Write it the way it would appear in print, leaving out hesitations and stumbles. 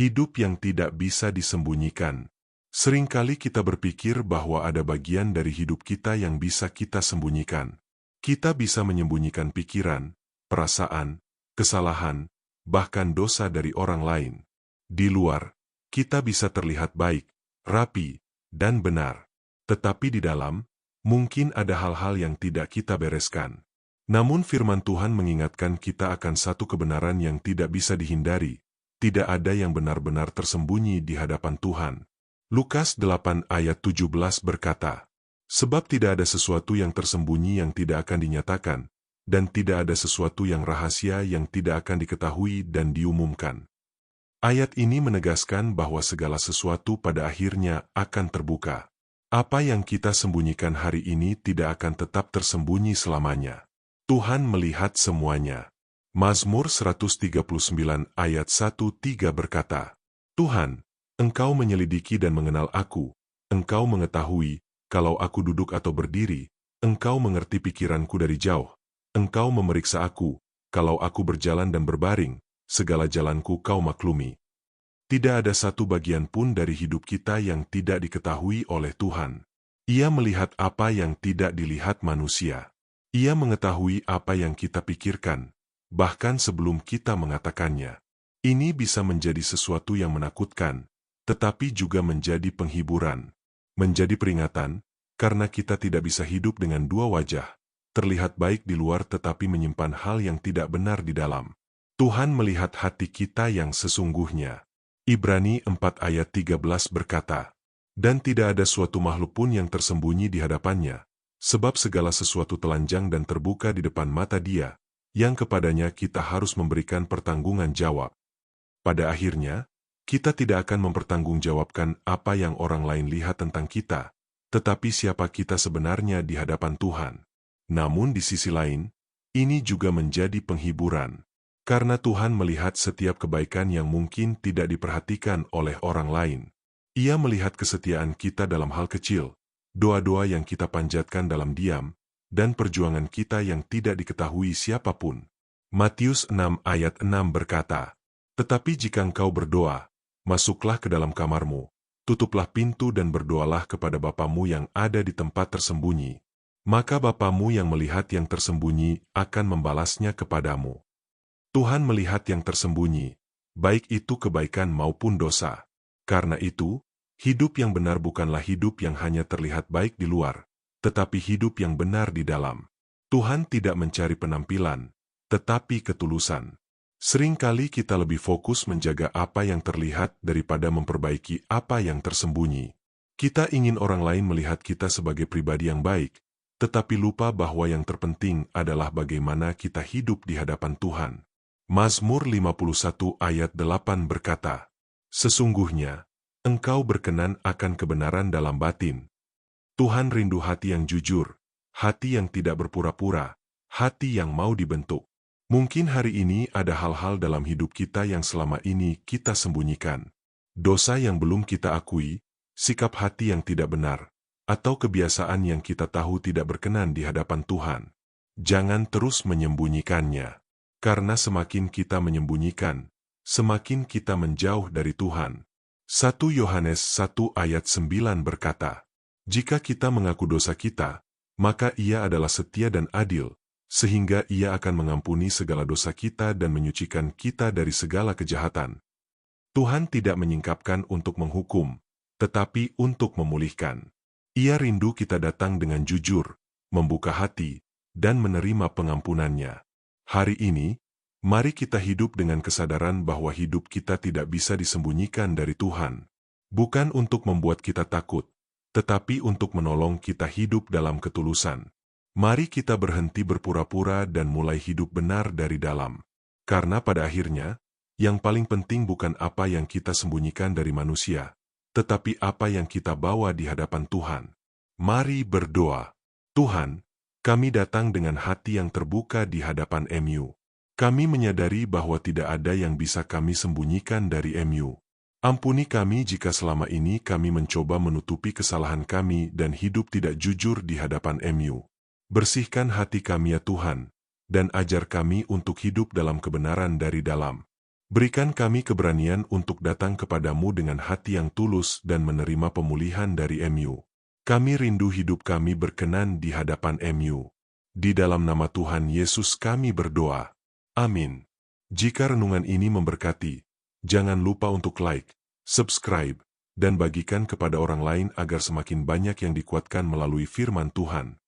hidup yang tidak bisa disembunyikan. Seringkali kita berpikir bahwa ada bagian dari hidup kita yang bisa kita sembunyikan. Kita bisa menyembunyikan pikiran, perasaan, kesalahan, bahkan dosa dari orang lain. Di luar, kita bisa terlihat baik, rapi, dan benar. Tetapi di dalam, mungkin ada hal-hal yang tidak kita bereskan. Namun firman Tuhan mengingatkan kita akan satu kebenaran yang tidak bisa dihindari. Tidak ada yang benar-benar tersembunyi di hadapan Tuhan. Lukas 8 ayat 17 berkata, "Sebab tidak ada sesuatu yang tersembunyi yang tidak akan dinyatakan, dan tidak ada sesuatu yang rahasia yang tidak akan diketahui dan diumumkan." Ayat ini menegaskan bahwa segala sesuatu pada akhirnya akan terbuka. Apa yang kita sembunyikan hari ini tidak akan tetap tersembunyi selamanya. Tuhan melihat semuanya. Mazmur 139 ayat 1-3 berkata, "Tuhan, Engkau menyelidiki dan mengenal aku. Engkau mengetahui, kalau aku duduk atau berdiri. Engkau mengerti pikiranku dari jauh. Engkau memeriksa aku, kalau aku berjalan dan berbaring. Segala jalanku Kau maklumi." Tidak ada satu bagian pun dari hidup kita yang tidak diketahui oleh Tuhan. Ia melihat apa yang tidak dilihat manusia. Ia mengetahui apa yang kita pikirkan, bahkan sebelum kita mengatakannya. Ini bisa menjadi sesuatu yang menakutkan, tetapi juga menjadi penghiburan. Menjadi peringatan, karena kita tidak bisa hidup dengan dua wajah, terlihat baik di luar tetapi menyimpan hal yang tidak benar di dalam. Tuhan melihat hati kita yang sesungguhnya. Ibrani 4 ayat 13 berkata, "Dan tidak ada suatu makhluk pun yang tersembunyi di hadapannya, sebab segala sesuatu telanjang dan terbuka di depan mata Dia, yang kepadanya kita harus memberikan pertanggungan jawab." Pada akhirnya, kita tidak akan mempertanggungjawabkan apa yang orang lain lihat tentang kita, tetapi siapa kita sebenarnya di hadapan Tuhan. Namun di sisi lain, ini juga menjadi penghiburan. Karena Tuhan melihat setiap kebaikan yang mungkin tidak diperhatikan oleh orang lain. Ia melihat kesetiaan kita dalam hal kecil, doa-doa yang kita panjatkan dalam diam, dan perjuangan kita yang tidak diketahui siapapun. Matius 6 ayat 6 berkata, "Tetapi jika engkau berdoa, masuklah ke dalam kamarmu, tutuplah pintu dan berdoalah kepada Bapamu yang ada di tempat tersembunyi. Maka Bapamu yang melihat yang tersembunyi akan membalasnya kepadamu." Tuhan melihat yang tersembunyi, baik itu kebaikan maupun dosa. Karena itu, hidup yang benar bukanlah hidup yang hanya terlihat baik di luar, tetapi hidup yang benar di dalam. Tuhan tidak mencari penampilan, tetapi ketulusan. Seringkali kita lebih fokus menjaga apa yang terlihat daripada memperbaiki apa yang tersembunyi. Kita ingin orang lain melihat kita sebagai pribadi yang baik, tetapi lupa bahwa yang terpenting adalah bagaimana kita hidup di hadapan Tuhan. Mazmur 51 ayat 8 berkata, "Sesungguhnya, Engkau berkenan akan kebenaran dalam batin. Tuhan rindu hati yang jujur, hati yang tidak berpura-pura, hati yang mau dibentuk." Mungkin hari ini ada hal-hal dalam hidup kita yang selama ini kita sembunyikan. Dosa yang belum kita akui, sikap hati yang tidak benar, atau kebiasaan yang kita tahu tidak berkenan di hadapan Tuhan. Jangan terus menyembunyikannya. Karena semakin kita menyembunyikan, semakin kita menjauh dari Tuhan. 1 Yohanes 1 ayat 9 berkata, "Jika kita mengaku dosa kita, maka Ia adalah setia dan adil, sehingga Ia akan mengampuni segala dosa kita dan menyucikan kita dari segala kejahatan." Tuhan tidak menyingkapkan untuk menghukum, tetapi untuk memulihkan. Ia rindu kita datang dengan jujur, membuka hati, dan menerima pengampunannya. Hari ini, mari kita hidup dengan kesadaran bahwa hidup kita tidak bisa disembunyikan dari Tuhan. Bukan untuk membuat kita takut, tetapi untuk menolong kita hidup dalam ketulusan. Mari kita berhenti berpura-pura dan mulai hidup benar dari dalam. Karena pada akhirnya, yang paling penting bukan apa yang kita sembunyikan dari manusia, tetapi apa yang kita bawa di hadapan Tuhan. Mari berdoa. Tuhan, kami datang dengan hati yang terbuka di hadapan MU. Kami menyadari bahwa tidak ada yang bisa kami sembunyikan dari MU. Ampuni kami jika selama ini kami mencoba menutupi kesalahan kami dan hidup tidak jujur di hadapan MU. Bersihkan hati kami ya Tuhan, dan ajar kami untuk hidup dalam kebenaran dari dalam. Berikan kami keberanian untuk datang kepadamu dengan hati yang tulus dan menerima pemulihan dari MU. Kami rindu hidup kami berkenan di hadapan MU. Di dalam nama Tuhan Yesus kami berdoa. Amin. Jika renungan ini memberkati, jangan lupa untuk like, subscribe, dan bagikan kepada orang lain agar semakin banyak yang dikuatkan melalui firman Tuhan.